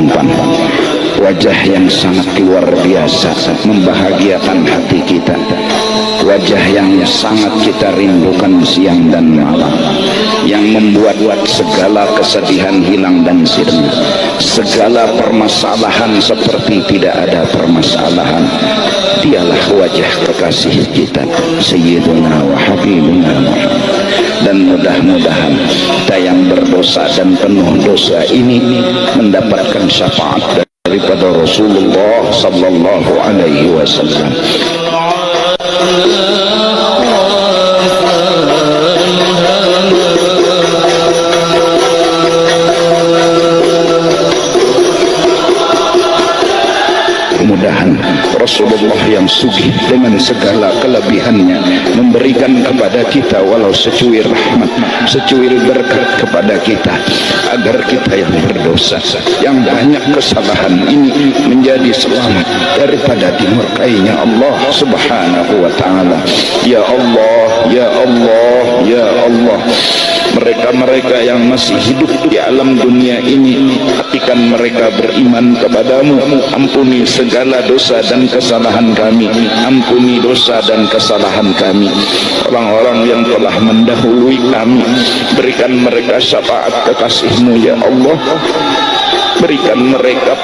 tampan, wajah yang sangat luar biasa membahagiakan hati kita, wajah yang sangat kita rindukan siang dan malam, yang membuat segala kesedihan hilang dan sirna, segala permasalahan seperti tidak ada permasalahan. Dialah wajah kekasih kita, Sayyiduna wa Habibuna Muhammad. Dan mudah-mudahan kita yang berdosa dan penuh dosa ini mendapatkan syafaat daripada Rasulullah sallallahu alaihi wasallam. Mudahan Rasulullah yang sugih dengan segala kelebihannya memberikan kepada kita walau secuil rahmat, secuil berkat kepada kita, agar kita yang berdosa, yang banyak kesalahan ini menjadi selamat daripada dimurkainya Allah subhanahu wa ta'ala. Ya Allah, ya Allah, ya Allah, mereka-mereka yang masih hidup di alam dunia ini, hatikan mereka beriman kepadamu. Ampuni segala dosa dan kesalahan kami, ampuni dosa dan kesalahan kami. Orang-orang yang telah mendahului kami, berikan mereka syafaat kekasih-Mu ya Allah, berikan mereka